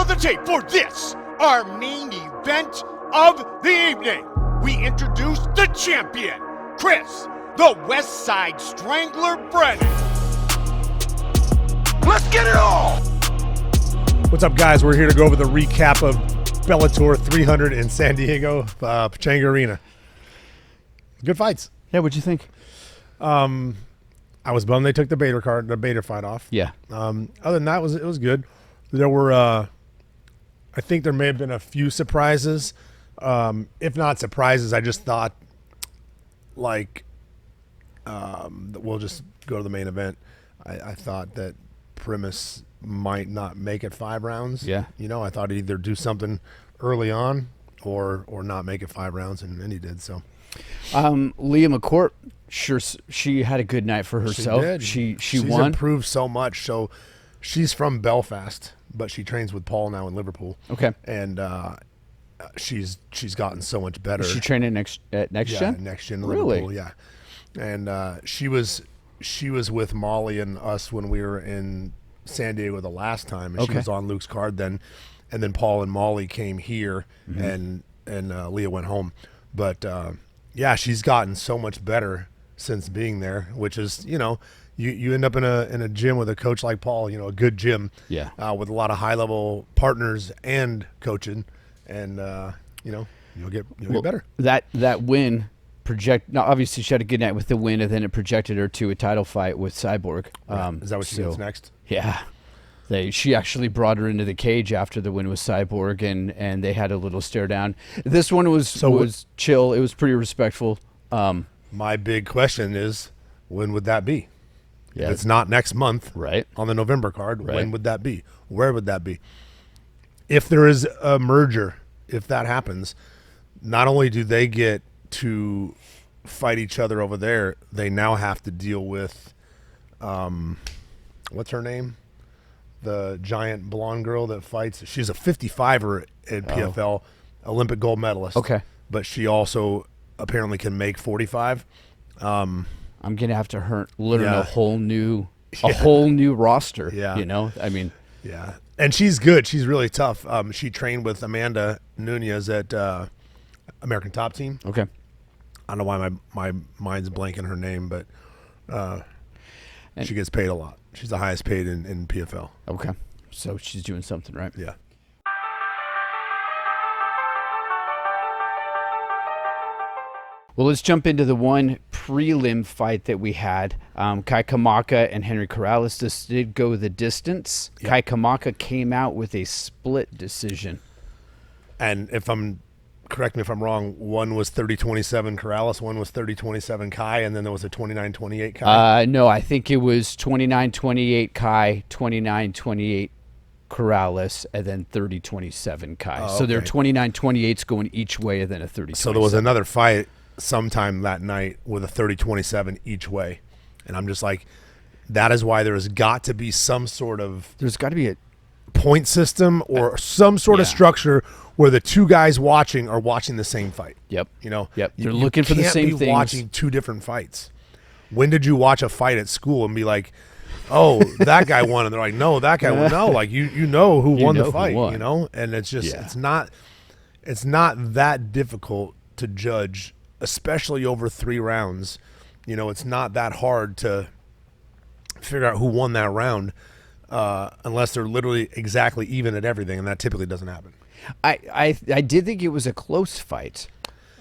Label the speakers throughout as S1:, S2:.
S1: the tape for this, our main event of the evening. We introduce the champion, Chris, the West Side Strangler Brennan. Let's get it all!
S2: What's up, guys? We're here to go over the recap of Bellator 300 in San Diego, Pechanga Arena. Good fights.
S3: Yeah, what'd you think?
S2: I was bummed they took the Bader fight off.
S3: Yeah.
S2: Other than that, it was good. There were, I think there may have been a few surprises. If not surprises, I just thought, we'll just go to the main event. I thought that Primus might not make it 5 rounds.
S3: Yeah.
S2: I thought he'd either do something early on or not make it 5 rounds, and he did so.
S3: Leah McCourt, sure, she had a good night for herself.
S2: She did.
S3: She's
S2: won. Improved
S3: improved
S2: so much. So she's from Belfast, but she trains with Paul now in Liverpool.
S3: Okay.
S2: And she's gotten so much better.
S3: Is she training next Gen?
S2: Next Gen
S3: Really?
S2: Liverpool, yeah. And she was with Molly and us when we were in San Diego the last time, and she was on Luke's card then. And then Paul and Molly came here, and Leah went home. But yeah, she's gotten so much better since being there, which is, you end up in a gym with a coach like Paul, a good gym, with a lot of high level partners and coaching, and you'll get better.
S3: That win now obviously she had a good night with the win, and then it projected her to a title fight with Cyborg.
S2: Is that what she gets next?
S3: Yeah. She actually brought her into the cage after the win with Cyborg, and they had a little stare down. This one was chill. It was pretty respectful.
S2: My big question is, when would that be?
S3: Yeah.
S2: If it's not next month,
S3: right,
S2: on the November card, when would that be? Where would that be? If there is a merger, if that happens, not only do they get to fight each other over there, they now have to deal with, what's her name? The giant blonde girl that fights. She's a 55er in PFL, Olympic gold medalist.
S3: Okay.
S2: But she also apparently can make 45.
S3: I'm gonna have to learn a whole new roster.
S2: Yeah.
S3: Yeah.
S2: And she's good. She's really tough. She trained with Amanda Nunez at American Top Team.
S3: Okay.
S2: I don't know why my mind's blanking her name, but she gets paid a lot. She's the highest paid in PFL.
S3: Okay. So she's doing something right.
S2: Yeah.
S3: Well, let's jump into the one prelim fight that we had. Kai Kamaka and Henry Corrales. This did go the distance. Yep. Kai Kamaka came out with a split decision.
S2: And correct me if I'm wrong, one was 30-27 Corrales, one was 30-27 Kai, and then there was a 29-28 Kai?
S3: No, I think it was 29-28 Kai, 29-28 Corrales, and then 30-27 Kai.
S2: Oh,
S3: so they're 29-28s going each way, and then a 30-27.
S2: So there was another fight sometime that night with a 30-27 each way. And I'm just like, that is why there's got to be some sort of...
S3: There's got to be a
S2: point system or some sort of structure where the two guys watching are watching the same fight.
S3: Yep.
S2: Yep.
S3: They're looking for the same things.
S2: You can't be watching two different fights. When did you watch a fight at school and be like, oh, that guy won, and they're like, no, that guy won. No, like you know who won the fight, And it's just it's not that difficult to judge, especially over 3 rounds. It's not that hard to figure out who won that round. Unless they're literally exactly even at everything, and that typically doesn't happen.
S3: I did think it was a close fight.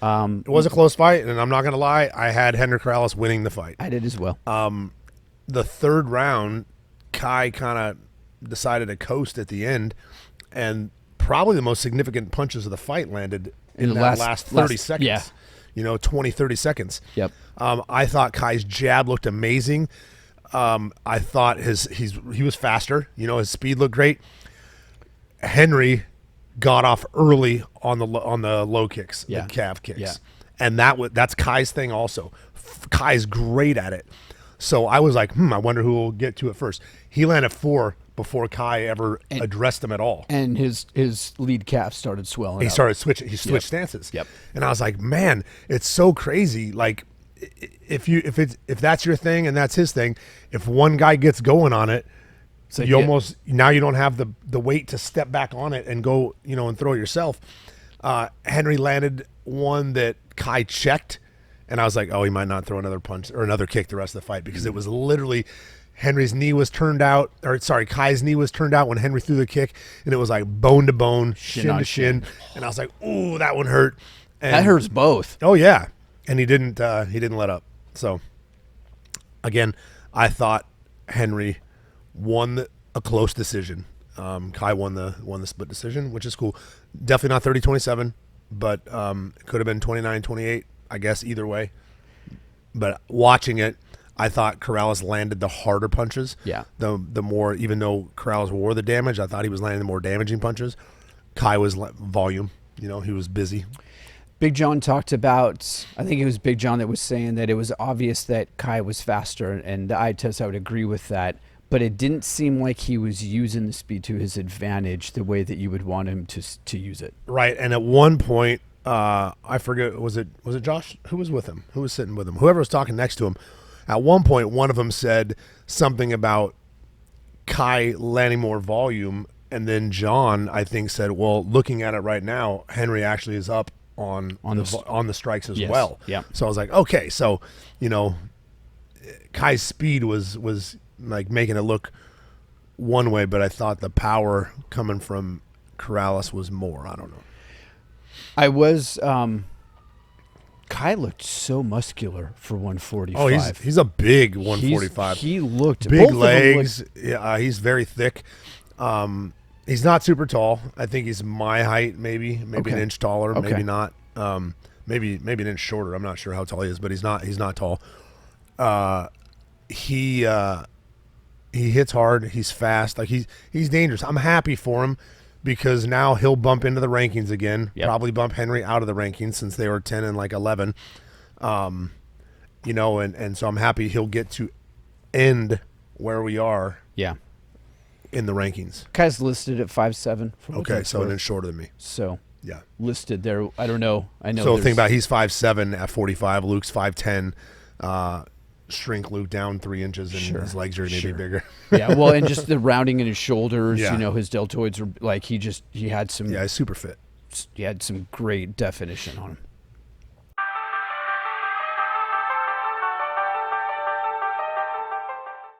S2: It was a close fight, and I'm not going to lie, I had Henry Corrales winning the fight.
S3: I did as well.
S2: The 3rd round, Kai kind of decided to coast at the end, and probably the most significant punches of the fight landed in the last 30 seconds. Yeah. 20, 30 seconds.
S3: Yep.
S2: I thought Kai's jab looked amazing. I thought he was faster. His speed looked great. Henry got off early on the low kicks, the calf kicks, and that's Kai's thing also. Kai's great at it. So I was like, I wonder who will get to it first. He landed 4 before Kai ever addressed him at all. And
S3: his lead calf started swelling.
S2: He started switching. He switched stances.
S3: Yep.
S2: And I was like, man, it's so crazy. Like, if that's your thing and that's his thing, if one guy gets going on it,
S3: So
S2: you almost now you don't have the weight to step back on it and go, and throw it yourself. Henry landed one that Kai checked, and I was like, oh, he might not throw another punch or another kick the rest of the fight, because it was literally Kai's knee was turned out when Henry threw the kick, and it was like bone to bone, shin to shin, and I was like, ooh, that one hurt. And
S3: that hurts both.
S2: Oh yeah, and he didn't let up. So again, I thought Henry won a close decision. Kai won the split decision, which is cool. Definitely not 30-27, but it could have been 29-28, I guess, either way. But watching it, I thought Corrales landed the harder punches.
S3: Yeah.
S2: The more, even though Corrales wore the damage, I thought he was landing the more damaging punches. Kai was volume. He was busy.
S3: Big John talked about, I think it was Big John that was saying that it was obvious that Kai was faster, and the eye test, I would agree with that. But it didn't seem like he was using the speed to his advantage the way that you would want him to use it.
S2: Right, and at one point, I forget, was it Josh? Who was with him? Who was sitting with him? Whoever was talking next to him. At one point, one of them said something about Kai landing more volume, and then John, I think, said, well, looking at it right now, Henry actually is up on the strikes as well.
S3: Yeah.
S2: So I was like, okay, so, Kai's speed was like making it look one way, but I thought the power coming from Corrales was more. I don't know.
S3: I was Kai looked so muscular for 145.
S2: Oh, he's a big 145.
S3: He looked
S2: big legs. Yeah, he's very thick. He's not super tall. I think he's my height, maybe
S3: Okay.
S2: an inch taller,
S3: Okay.
S2: maybe not. Maybe an inch shorter. I'm not sure how tall he is, but he's not tall. He hits hard. He's fast. Like he's dangerous. I'm happy for him, because now he'll bump into the rankings again.
S3: Yep.
S2: Probably bump Henry out of the rankings, since they were 10 and 11. And so I'm happy he'll get to end where we are.
S3: Yeah.
S2: In the rankings.
S3: Kai's listed at 5'7".
S2: Okay, so an inch shorter than me.
S3: So
S2: yeah,
S3: listed there. I don't know. I know.
S2: So think about, he's 5'7" at 45. Luke's 5'10". Shrink Luke down 3 inches, and his legs are going to be bigger.
S3: Yeah, well, and just the rounding in his shoulders.
S2: Yeah.
S3: His deltoids were like he had some.
S2: Yeah, he's super fit.
S3: He had some great definition on him.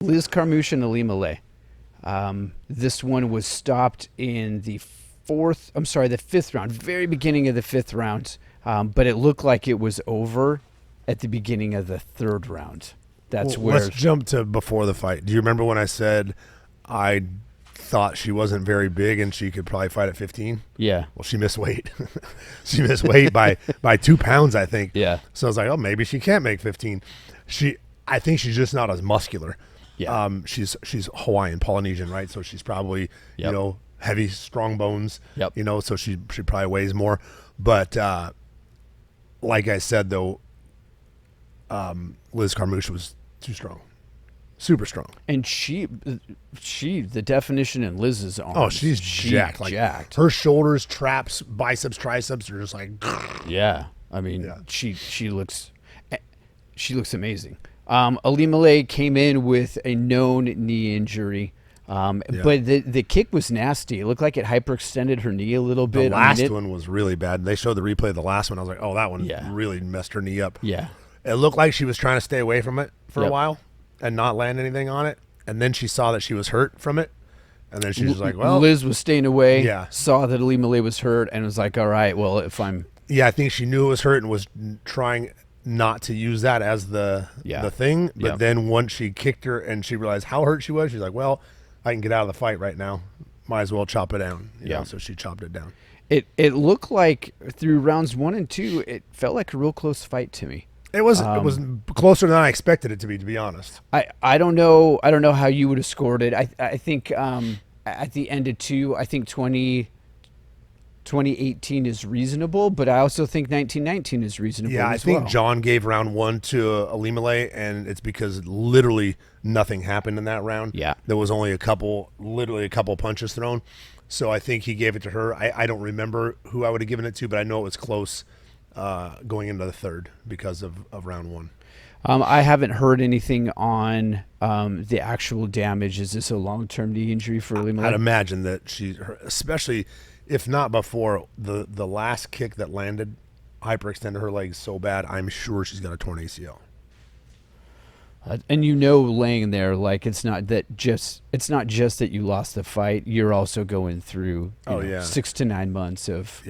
S3: Liz Carmouche and Ali Malay. This one was stopped in the fifth round, very beginning of the fifth round. But it looked like it was over at the beginning of the third round. That's where.
S2: Let's jump to before the fight. Do you remember when I said I thought she wasn't very big and she could probably fight at 15?
S3: Yeah.
S2: Well, she missed weight. She missed weight by 2 pounds, I think.
S3: Yeah.
S2: So I was like, oh, maybe she can't make 15. I think she's just not as muscular.
S3: Yeah.
S2: She's Hawaiian, Polynesian, right? So she's probably heavy, strong bones.
S3: Yep.
S2: So she probably weighs more. But like I said, though, Liz Carmouche was too strong, super strong.
S3: And she, the definition in Liz's arms.
S2: Oh, she's jacked. Like
S3: jacked.
S2: Her shoulders, traps, biceps, triceps are just like.
S3: Yeah, I mean, she looks amazing. Ali Malay came in with a known knee injury. But the kick was nasty. It looked like it hyperextended her knee a little bit.
S2: The last one was really bad. They showed the replay of the last one. I was like, oh, that one really messed her knee up.
S3: Yeah.
S2: It looked like she was trying to stay away from it for a while and not land anything on it. And then she saw that she was hurt from it. And then she was like, well.
S3: Liz was staying away,
S2: Yeah.
S3: saw that Ali Malay was hurt, and was like, all right, well, if I'm.
S2: Yeah, I think she knew it was hurt and was trying not to use that as the thing. But then once she kicked her and she realized how hurt she was, she's like, well, I can get out of the fight right now. Might as well chop it down. You know, so she chopped it down.
S3: It looked like through rounds 1 and 2, it felt like a real close fight to me.
S2: It was closer than I expected it to be honest.
S3: I don't know how you would have scored it. I think at the end of 2, I think 2018 is reasonable, but I also think 1919 is reasonable.
S2: Yeah, I think
S3: well.
S2: John gave round 1 to Ali Malay, and it's because literally nothing happened in that round.
S3: Yeah.
S2: There was only literally a couple punches thrown. So I think he gave it to her. I don't remember who I would have given it to, but I know it was close going into the third because of round 1.
S3: I haven't heard anything on the actual damage. Is this a long-term knee injury for Lima?
S2: I'd imagine that especially if not before, the last kick that landed hyperextended her legs so bad, I'm sure she's got a torn ACL.
S3: And laying there, like it's not just that you lost the fight. You're also going through 6 to 9 months of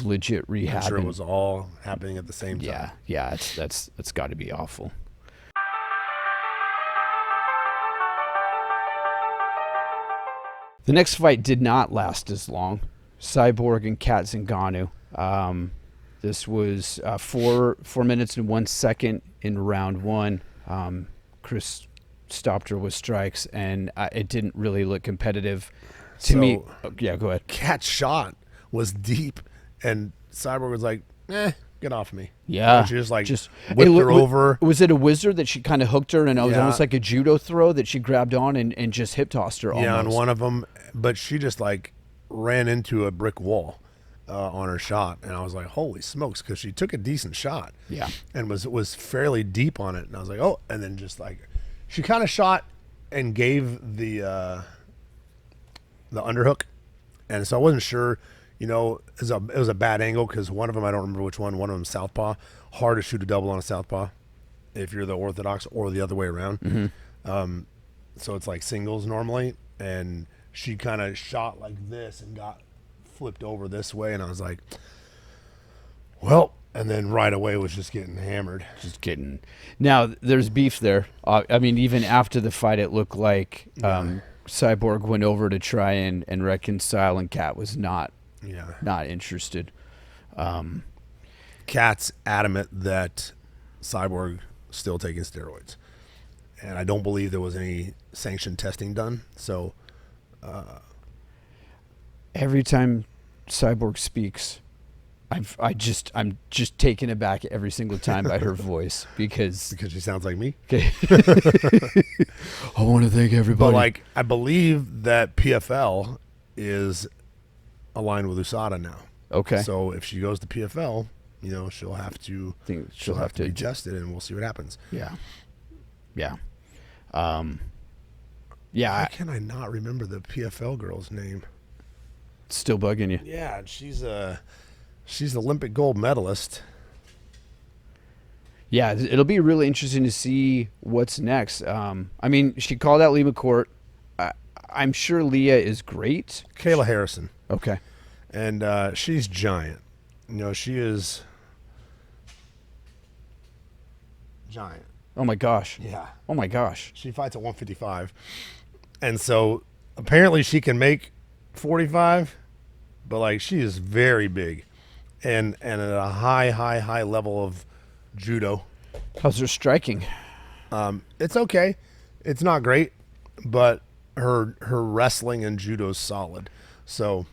S3: legit rehab.
S2: I'm sure it was all happening at the same time.
S3: Yeah, that's got to be awful. The next fight did not last as long. Cyborg and Kat Zingano. This was 4 minutes and 1 second in round 1. Chris stopped her with strikes, and it didn't really look competitive to me. Yeah, go ahead.
S2: Kat's shot was deep, and Cyborg was like, get off me.
S3: Yeah.
S2: And she just whipped her over.
S3: Was it a wizard that she kind of hooked her, and it was almost like a judo throw that she grabbed on and just hip tossed her almost?
S2: Yeah, on one of them, but she just ran into a brick wall. On her shot, and I was like, holy smokes, because she took a decent shot, and was fairly deep on it, and I was like, oh, and then just she kind of shot and gave the underhook, and so I wasn't sure, it was a bad angle because one of them, I don't remember which one of them southpaw, hard to shoot a double on a southpaw if you're the orthodox or the other way around. Mm-hmm. So it's like singles normally, and she kind of shot like this and got flipped over this way, and I was like, well, and then right away was just getting hammered. Now there's beef there. I mean, even after the fight, it looked like Cyborg went over to try and reconcile, and Kat was not interested. Kat's adamant that Cyborg still taking steroids, and I don't believe there was any sanctioned testing done. So
S3: every time Cyborg speaks, I'm just taken aback every single time by her voice because
S2: she sounds like me.
S3: Okay. I want to thank everybody.
S2: But I believe that PFL is aligned with USADA now.
S3: Okay.
S2: So if she goes to PFL, she'll have to be tested, and we'll see what happens.
S3: Yeah. Yeah.
S2: Why can I not remember the PFL girl's name?
S3: Still bugging you.
S2: Yeah, she's Olympic gold medalist.
S3: Yeah, it'll be really interesting to see what's next. I mean, she called out Lee McCourt. I'm sure Leah is great.
S2: Kayla Harrison.
S3: Okay.
S2: And she's giant. She is giant.
S3: Oh my gosh.
S2: Yeah.
S3: Oh my gosh.
S2: She fights at 155. And so apparently she can make 45, but she is very big and at a high level of judo.
S3: How's her striking?
S2: It's okay. It's not great, but her wrestling and judo is solid. So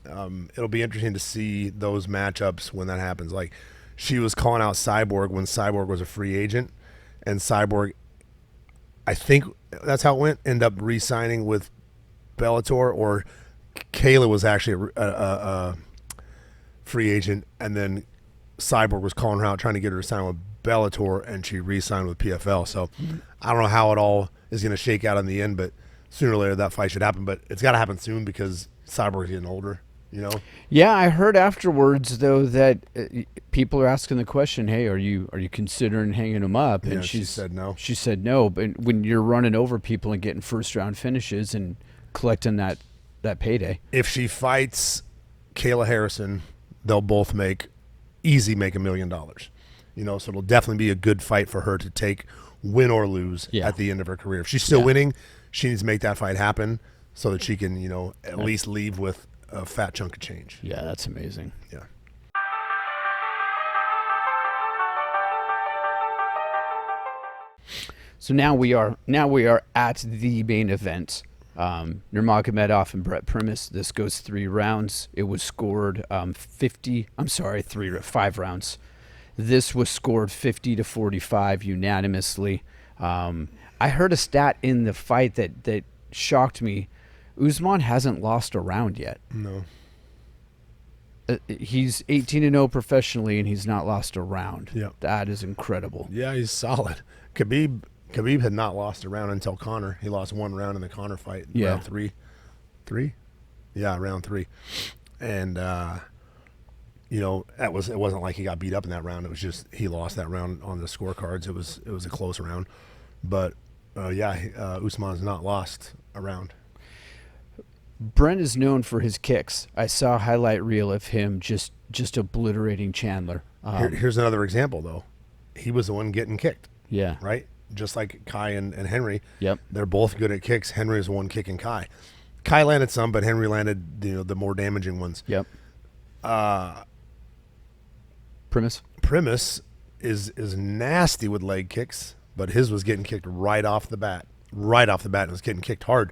S2: it'll be interesting to see those matchups when that happens. She was calling out Cyborg when Cyborg was a free agent, and Cyborg, I think that's how it went, ended up re-signing with Bellator, or Kayla was actually a free agent, and then Cyborg was calling her out, trying to get her to sign with Bellator, and she re-signed with PFL. So I don't know how it all is going to shake out in the end, but sooner or later that fight should happen. But it's got to happen soon because Cyborg's getting older,
S3: Yeah, I heard afterwards though that people are asking the question, "Hey, are you considering hanging him up?" And
S2: she said no.
S3: She said no. But when you're running over people and getting first round finishes and collecting that payday,
S2: if she fights Kayla Harrison, they'll both make $1 million. So it'll definitely be a good fight for her to take, win or lose, at the end of her career. If she's still winning, she needs to make that fight happen so that she can, at least leave with a fat chunk of change.
S3: Yeah, that's amazing.
S2: Yeah.
S3: So now we are at the main event. Nurmagomedov and Brett Primus. This goes 3 rounds. It was scored 5 rounds. This was scored 50-45 unanimously. I heard a stat in the fight that – shocked me. Usman hasn't lost a round yet.
S2: No.
S3: 5 He's 18-0 professionally, and he's not lost a round.
S2: Yeah.
S3: That is incredible.
S2: Yeah, he's solid. Khabib had not lost a round until Conor. He lost one round in the Conor fight.
S3: Yeah.
S2: Round three? Yeah, round 3. And, it wasn't like he got beat up in that round. It was just he lost that round on the scorecards. It was a close round. But, Usman's not lost a round.
S3: Brent is known for his kicks. I saw a highlight reel of him just obliterating Chandler.
S2: Here's another example, though. He was the one getting kicked.
S3: Yeah.
S2: Right? Just like Kai and Henry.
S3: Yep.
S2: They're both good at kicks. Henry is the one kicking Kai. Kai landed some, but Henry landed the more damaging ones.
S3: Yep. Primus
S2: is nasty with leg kicks, but his was getting kicked right off the bat. Right off the bat, and was getting kicked hard.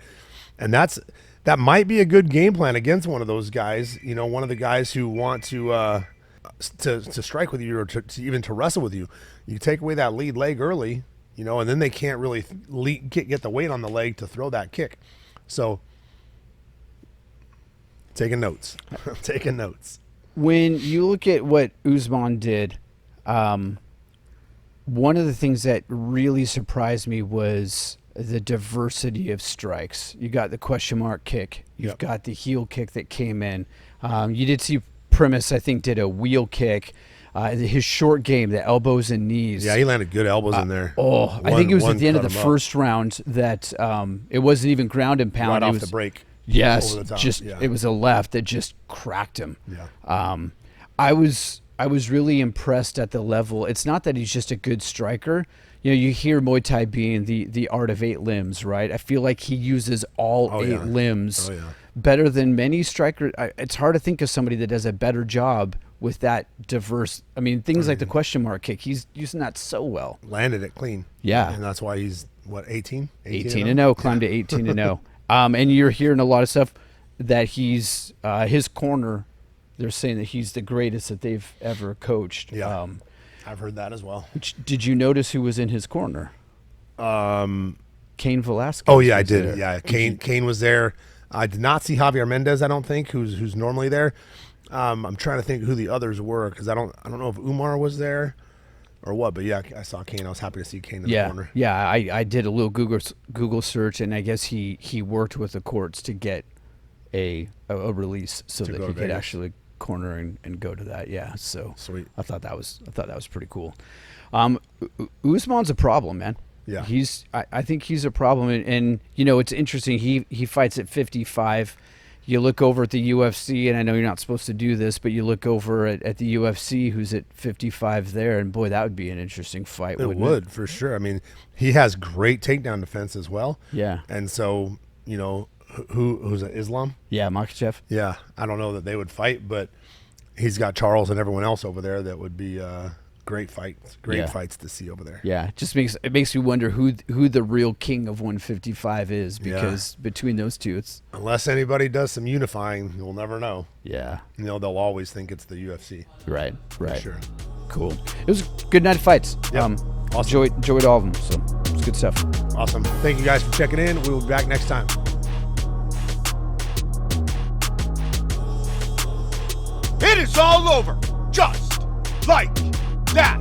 S2: And that might be a good game plan against one of those guys. One of the guys who want to strike with you or to even to wrestle with you. You take away that lead leg early, and then they can't really get the weight on the leg to throw that kick. So, taking notes. Taking notes.
S3: When you look at what Usman did, one of the things that really surprised me was the diversity of strikes. You got the question mark kick. You've got the heel kick that came in. You did see Primus, I think, did a wheel kick. His short game, the elbows and knees.
S2: Yeah, he landed good elbows in there.
S3: I think it was at the end of the first round that it wasn't even ground and pound.
S2: Right off the break.
S3: Yes,
S2: over the top.
S3: It was a left that just cracked him.
S2: Yeah.
S3: I was really impressed at the level. It's not that he's just a good striker. You hear Muay Thai being the art of 8 limbs, right? I feel like he uses all 8 limbs better than many strikers. It's hard to think of somebody that does a better job with that diverse. I mean, things like the question mark kick, he's using that so well.
S2: Landed it clean.
S3: Yeah.
S2: And that's why he's, 18?
S3: 18-0, climbed to 18-0. And you're hearing a lot of stuff that he's, his corner, they're saying that he's the greatest that they've ever coached.
S2: Yeah. I've heard that as well.
S3: Did you notice who was in his corner? Cain Velasquez.
S2: Oh yeah, I did. There. Yeah, Cain was there. I did not see Javier Mendez. I don't think who's normally there. I'm trying to think who the others were because I don't know if Umar was there or what. But yeah, I saw Cain. I was happy to see Cain in the corner.
S3: Yeah, I did a little Google search, and I guess he worked with the courts to get a release so that he could actually corner and go to that. Yeah, so
S2: sweet.
S3: I thought that was pretty cool. Usman's a problem, man.
S2: Yeah,
S3: I think he's a problem, and it's interesting. He fights at 55. You look over at the UFC, and I know you're not supposed to do this, but you look over at the UFC, who's at 55 there, and boy, that would be an interesting fight.
S2: It would for sure. I mean, he has great takedown defense as well.
S3: Yeah,
S2: and so who's it, Islam?
S3: Yeah, Makhachev.
S2: Yeah, I don't know that they would fight, but he's got Charles and everyone else over there that would be great fights to see over there.
S3: Yeah, it makes me wonder who the real king of 155 is, because between those two, it's
S2: unless anybody does some unifying, you'll never know.
S3: Yeah,
S2: they'll always think it's the UFC.
S3: Right.
S2: For sure.
S3: Cool. It was a good night of fights.
S2: Yep.
S3: Awesome. Enjoyed all of them. So it's good stuff.
S2: Awesome. Thank you guys for checking in. We will be back next time.
S1: It is all over, just like that.